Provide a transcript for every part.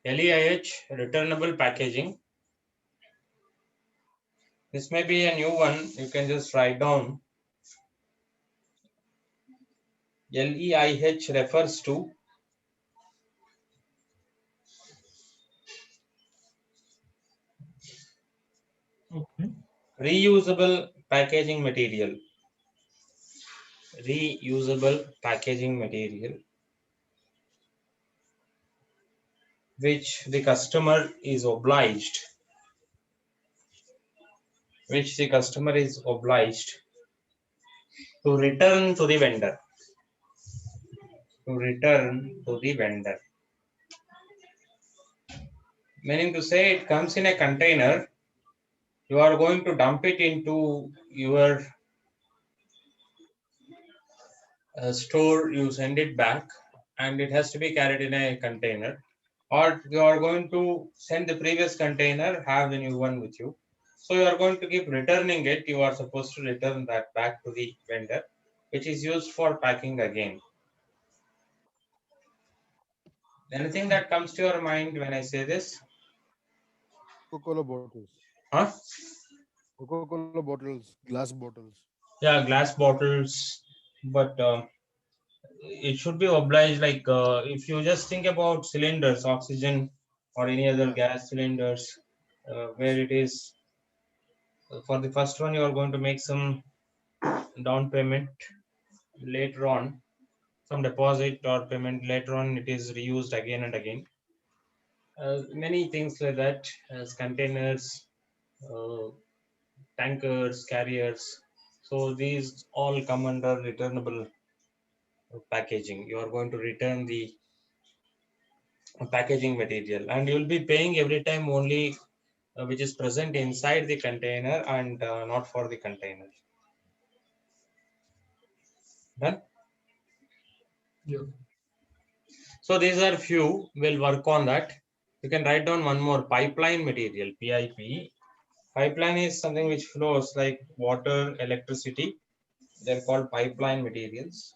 LEIH, returnable packaging. This may be a new one. You can just write down. LEIH refers to reusable packaging material. Reusable packaging material, which the customer is obliged to return to the vendor. Meaning to say, it comes in a container. You are going to dump it into your store. You send it back, and it has to be carried in a container. Or you are going to send the previous container, have the new one with you. So you are going to keep returning it. You are supposed to return that back to the vendor, which is used for packing again. Anything that comes to your mind when I say this? Coca-Cola bottles. Huh? Coca-Cola bottles, glass bottles. Yeah, glass bottles, but it should be obliged. Like if you just think about cylinders, oxygen or any other Yeah. gas cylinders, where it is for the first one, you are going to make some down payment later on, some deposit or payment later on. It is reused again and again. Many things like that, as containers, uh, tankers, carriers. So these all come under returnable packaging. You are going to return the packaging material, and you will be paying every time only which is present inside the container and not for the container. Done? Yeah. So these are few. We'll work on that. You can write down one more: pipeline material, PIP. Pipeline is something which flows like water, electricity. They're called pipeline materials.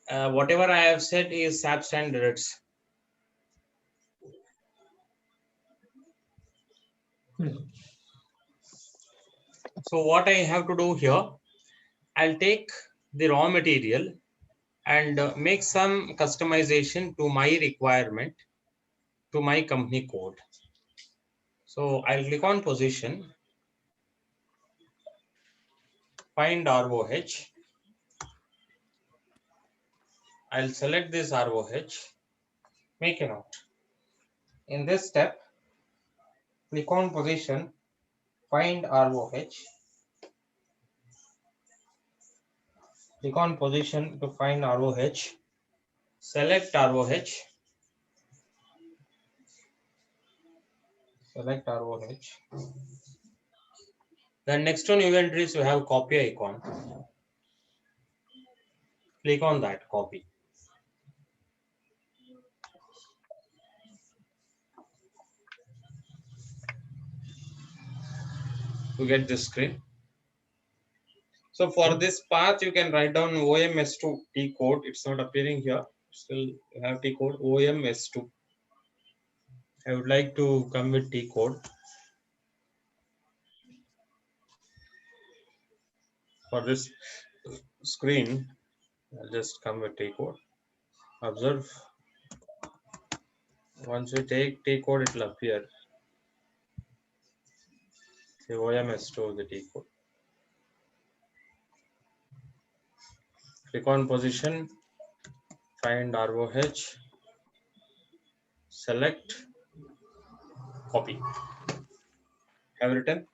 Whatever I have said is SAP standards. Yeah. So what I have to do here, I'll take the raw material and make some customization to my requirement, to my company code. So I'll click on position, find ROH. I'll select this ROH, make a note. In this step, click on position, find ROH. Click on position to find ROH. Select ROH. Select ROH. Then next on inventories, you have copy icon. Click on that, copy. To get this screen. So for this path, you can write down OMS2 T code. It's not appearing here. Still you have T code OMS2. I would like to come with T code. For this screen, I'll just come with T code. Observe. Once we take T code, it will appear. Say OMS2 the T code. Click on position, find ROH, select, copy. Have written?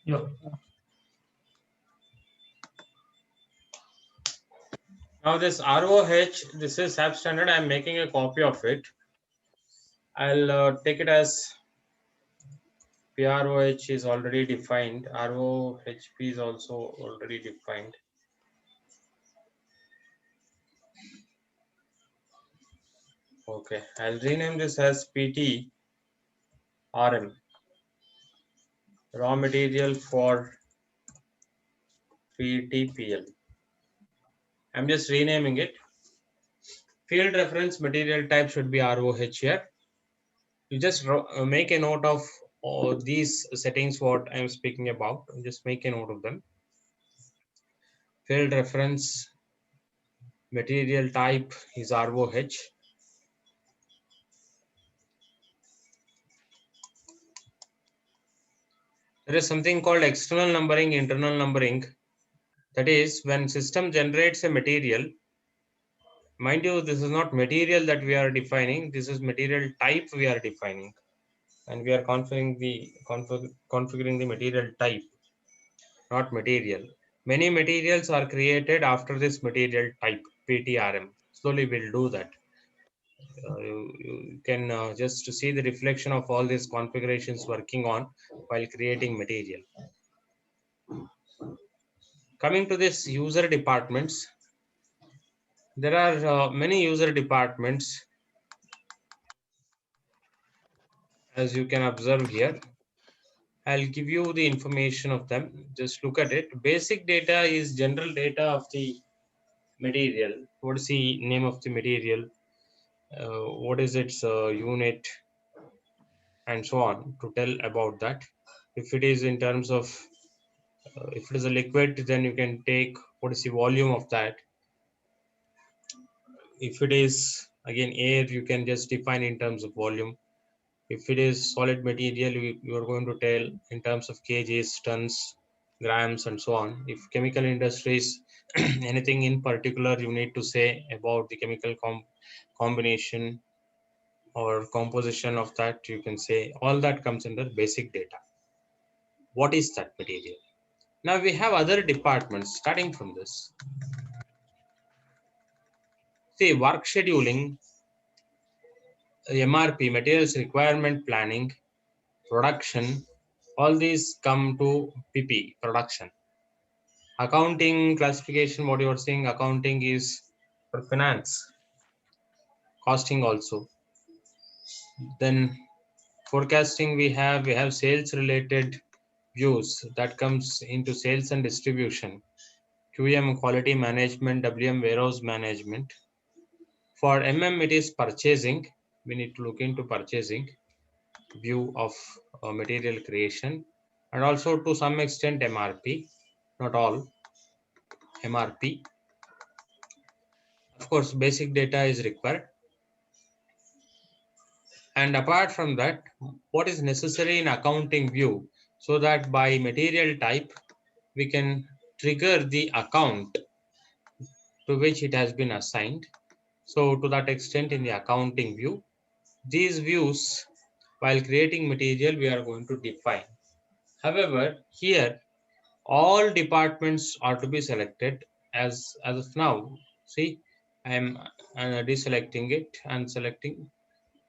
Yeah. Now this ROH, this is SAP standard. I'm making a copy of it. I'll take it as PROH is already defined. ROHP is also already defined. Okay, I'll rename this as PT RM, raw material for Ptpl. I'm just renaming it. Field reference material type should be ROH here. You just make a note of all these settings what I am speaking about. Just make a note of them. Field reference material type is ROH. There is something called external numbering, internal numbering. That is, when system generates a material, mind you, this is not material that we are defining. This is material type we are defining, and we are configuring the material type, not material. Many materials are created after this material type, PTRM. Slowly we'll do that. You can just see the reflection of all these configurations working on while creating material. Coming to this user departments, there are many user departments, as you can observe here. I'll give you the information of them. Just look at it. Basic data is general data of the material. What is the name of the material? What is its unit, and so on, to tell about that. If it is in terms of, if it is a liquid, then you can take what is the volume of that. If it is again air, you can just define in terms of volume. If it is solid material, you are going to tell in terms of kgs, tons, grams, and so on. If chemical industries, anything in particular you need to say about the chemical combination or composition of that, you can say. All that comes under basic data. What is that material? Now we have other departments starting from this. See, work scheduling, MRP, materials requirement planning, production, all these come to PP, production. Accounting, classification, what you are saying, accounting is for finance, costing also. Then forecasting, we have sales related views that comes into sales and distribution. QM, quality management, WM, warehouse management. For MM, it is purchasing. We need to look into purchasing view of material creation, and also to some extent MRP, not all. MRP. Of course, basic data is required. And apart from that, what is necessary in accounting view, so that by material type, we can trigger the account to which it has been assigned. So to that extent, in the accounting view, these views, while creating material, we are going to define. However, here, all departments are to be selected as of now. See, I am deselecting it and selecting.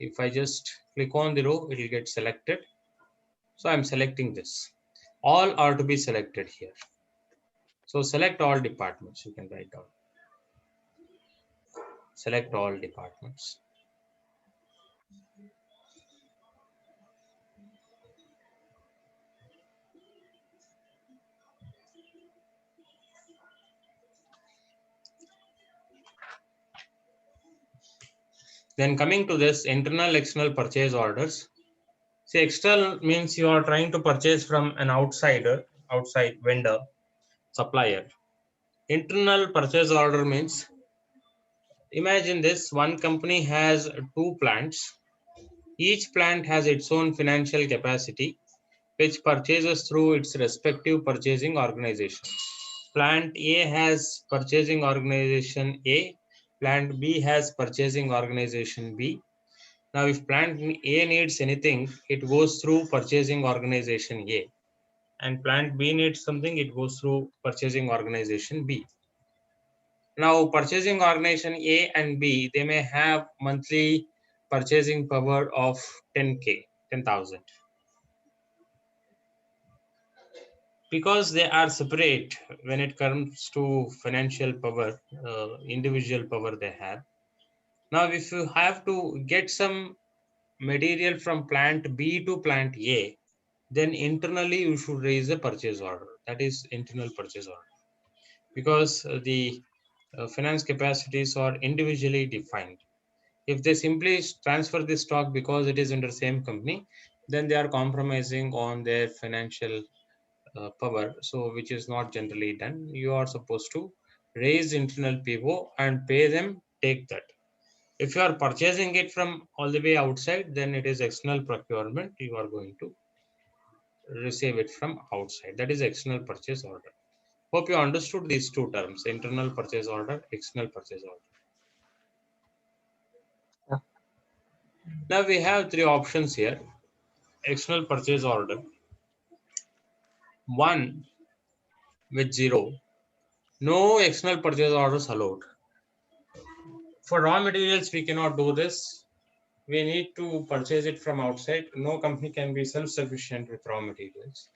If I just click on the row, it will get selected. So I'm selecting this. All are to be selected here. So select all departments. You can write down. Select all departments. Then coming to this internal, external purchase orders. See, external means you are trying to purchase from an outside vendor, supplier. Internal purchase order means, imagine this, one company has two plants. Each plant has its own financial capacity, which purchases through its respective purchasing organization. Plant A has purchasing organization A, plant B has purchasing organization B. Now, if plant A needs anything, it goes through purchasing organization A, and plant B needs something, it goes through purchasing organization B. Now, purchasing organization A and B, they may have monthly purchasing power of 10K, 10,000. Because they are separate when it comes to financial power, individual power they have. Now, if you have to get some material from plant B to plant A, then internally you should raise a purchase order. That is internal purchase order. Because the finance capacities are individually defined. If they simply transfer the stock because it is under the same company, then they are compromising on their financial power, so which is not generally done. You are supposed to raise internal PO and pay them, take that. If you are purchasing it from all the way outside, then it is external procurement. You are going to receive it from outside. That is external purchase order. Hope you understood these two terms: internal purchase order, external purchase order. Yeah. Now we have three options here. External purchase order. One with zero. No external purchase orders allowed. For raw materials, we cannot do this. We need to purchase it from outside. No company can be self-sufficient with raw materials.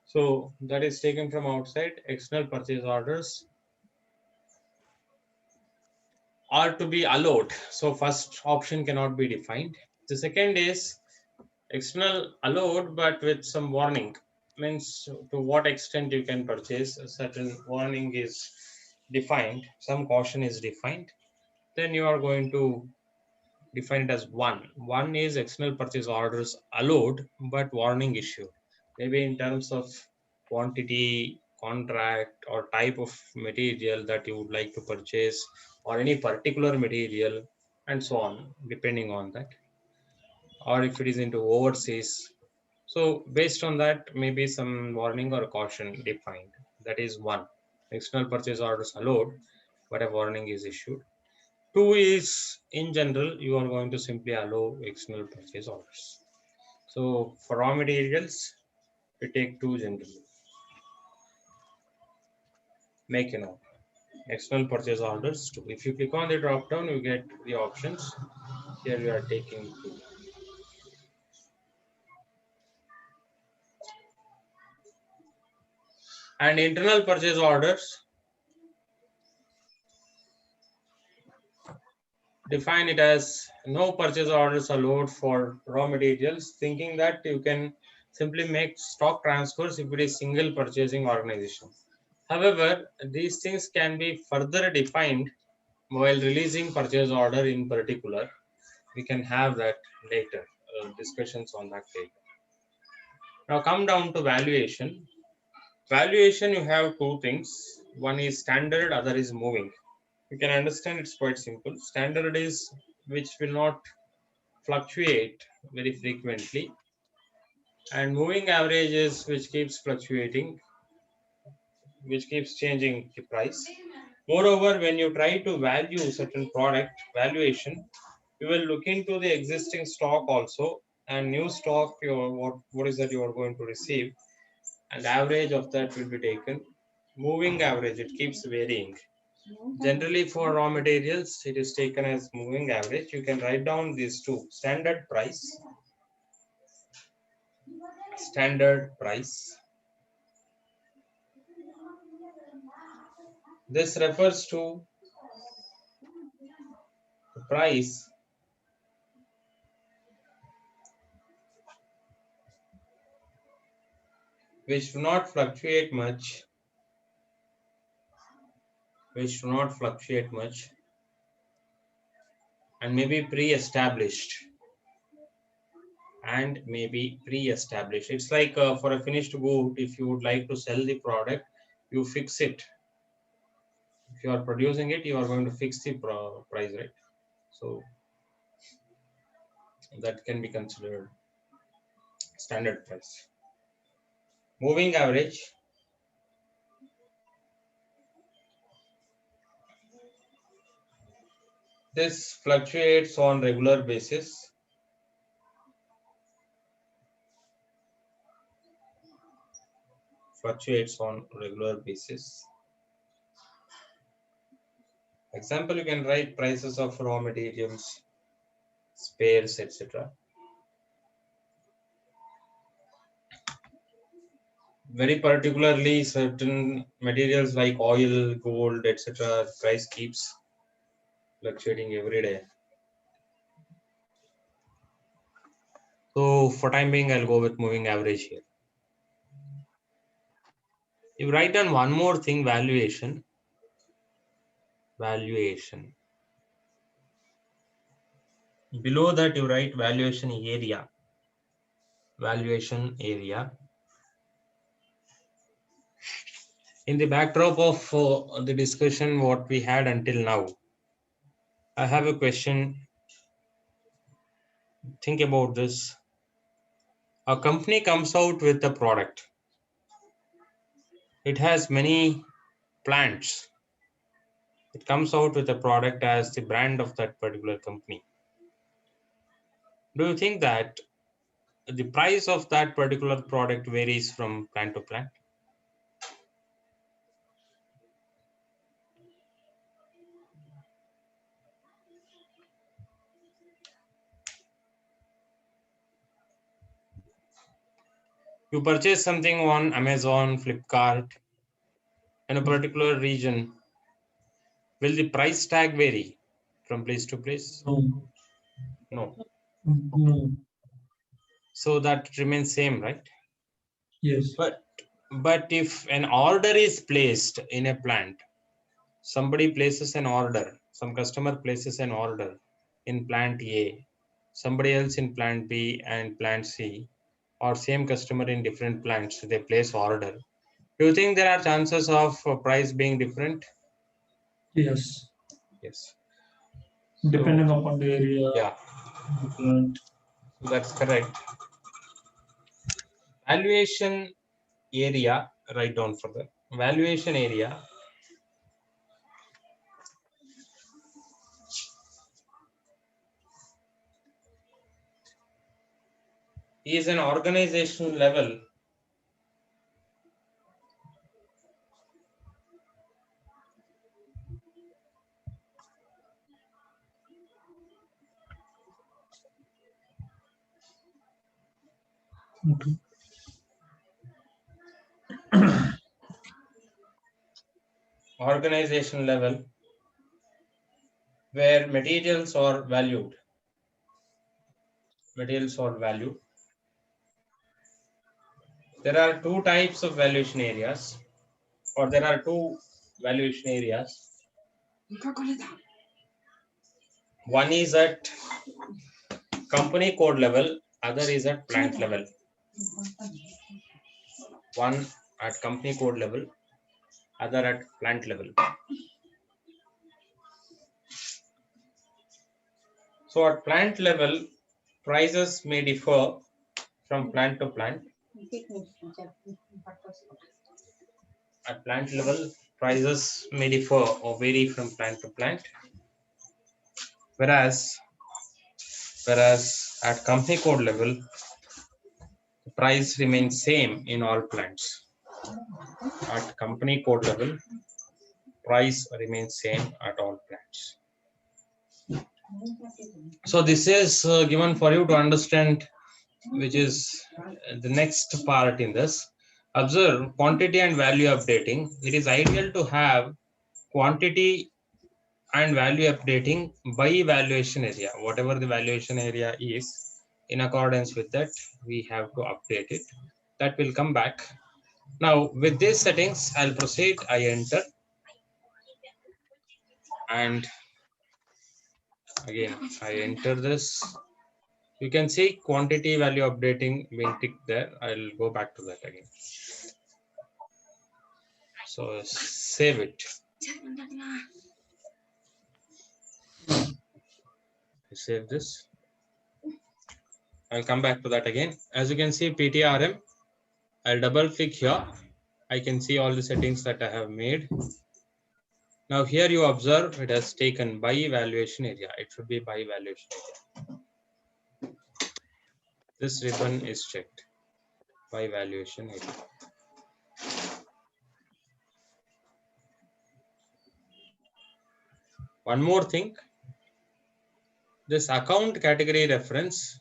So that is taken from outside. External purchase orders are to be allowed. So first option cannot be defined. The second is external allowed, but with some warning. Means to what extent you can purchase, a certain warning is defined, some caution is defined. Then you are going to define it as one. One is external purchase orders allowed, but warning issue. Maybe in terms of quantity, contract, or type of material that you would like to purchase, or any particular material, and so on, depending on that. Or if it is into overseas. So based on that, maybe some warning or caution defined. That is one. External purchase orders allowed, but a warning is issued. Two is, in general, you are going to simply allow external purchase orders. So for raw materials, we take two generally. Make a note. External purchase orders two. If you click on the drop down, you get the options. Here we are taking two. And internal purchase orders, define it as no purchase orders allowed for raw materials, thinking that you can simply make stock transfers if it is single purchasing organization. However, these things can be further defined while releasing purchase order in particular. We can have that later, discussions on that later. Now come down to valuation. Valuation, you have two things. One is standard, other is moving. You can understand it's quite simple. Standard is which will not fluctuate very frequently, and moving average is which keeps fluctuating, which keeps changing the price. Moreover, when you try to value certain product valuation, you will look into the existing stock also, and new stock, what is that you are going to receive, and average of that will be taken. Moving average, it keeps varying. Generally for raw materials, it is taken as moving average. You can write down these two: standard price, standard price. This refers to the price which do not fluctuate much, and may be pre-established. It's like for a finished good, if you would like to sell the product, you fix it. If you are producing it, you are going to fix the price, right? So that can be considered standard price. Moving average, this fluctuates on regular basis. Example, you can write prices of raw materials, spares, etc. Very particularly, certain materials like oil, gold, etc. price keeps fluctuating every day. So for time being, I'll go with moving average here. You write down one more thing, valuation. valuation. Below that you write valuation area. Valuation area. In the backdrop of the discussion what we had until now, I have a question. Think about this. A company comes out with a product. It has many plants. It comes out with a product as the brand of that particular company. Do you think that the price of that particular product varies from plant to plant? You purchase something on Amazon, Flipkart, in a particular region. Will the price tag vary from place to place? No. No. No. So that remains same, right? Yes. But if an order is placed in a plant, somebody places an order, some customer places an order in plant A, somebody else in plant B and plant C, or same customer in different plants, they place order. Do you think there are chances of price being different? Yes. Yes. Depending upon the area, Yeah, the plant. that's correct. Valuation area, write down for that. Valuation area is an organizational level Okay. where materials are valued. Materials are valued. There are two types of valuation areas, or there are two valuation areas. One is at company code level, other is at plant level. One at company code level, other at plant level. So at plant level, prices may differ from plant to plant. At plant level, prices may differ or vary from plant to plant. Whereas at company code level, the price remains same in all plants. At company code level, price remains same at all plants. So this is given for you to understand, which is the next part in this. Observe quantity and value updating. It is ideal to have quantity and value updating by valuation area. Whatever the valuation area is, in accordance with that, we have to update it. That will come back. Now, with these settings, I'll proceed. I enter. And again, I enter this. You can see quantity value updating being ticked there. I'll go back to that again. So save it. Save this. I'll come back to that again. As you can see, PTRM. I'll double click here. I can see all the settings that I have made. Now here you observe it has taken by valuation area. It should be by valuation area. This ribbon is checked by valuation area. One more thing, this account category reference,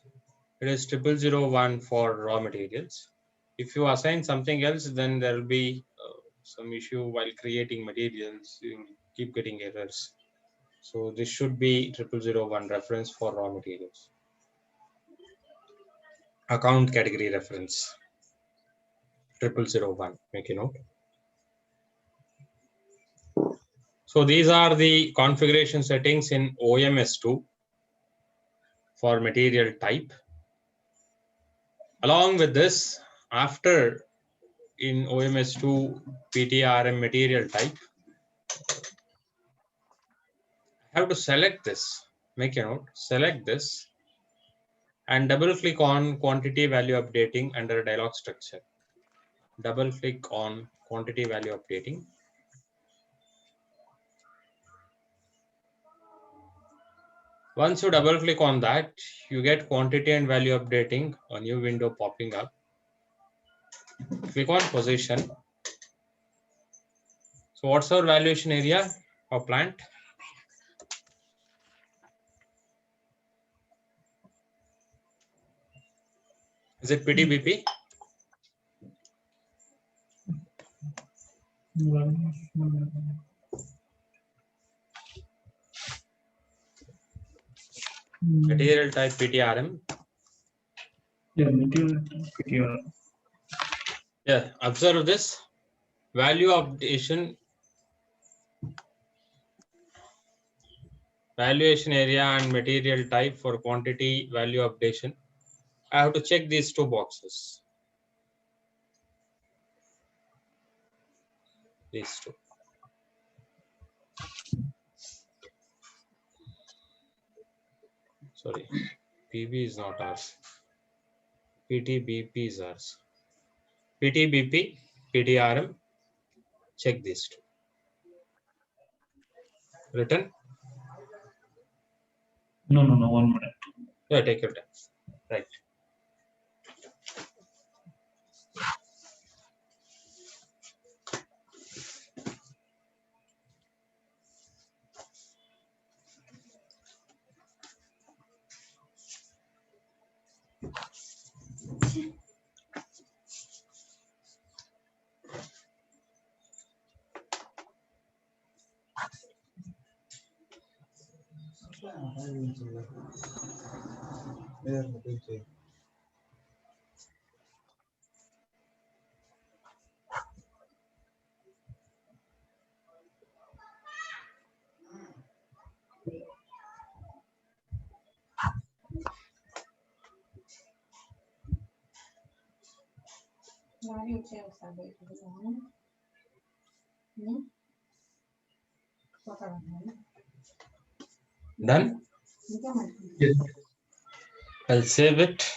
it is 0001 for raw materials. If you assign something else, then there will be some issue while creating materials. You keep getting errors. So this should be 0001 reference for raw materials. Account category reference 0001. Make a note. So these are the configuration settings in OMS2 for material type. Along with this, after in OMS2 PTRM material type, I have to select this, make a note, select this and double click on quantity value updating under dialog structure. Double click on quantity value updating. Once you double click on that, you get quantity and value updating, a new window popping up. Click on position. So what's our valuation area of plant? Is it Ptpl? Material type PTRM. Yeah, material PTR. Yeah, observe this. Value updation, valuation area and material type for quantity value updation. I have to check these two boxes. These two. Sorry, PB is not ours. PTBP is ours. PTBP, PTRM. Check these two. Written? No, 1 minute. Yeah, take your time. Right. Done? Yes. I'll save it.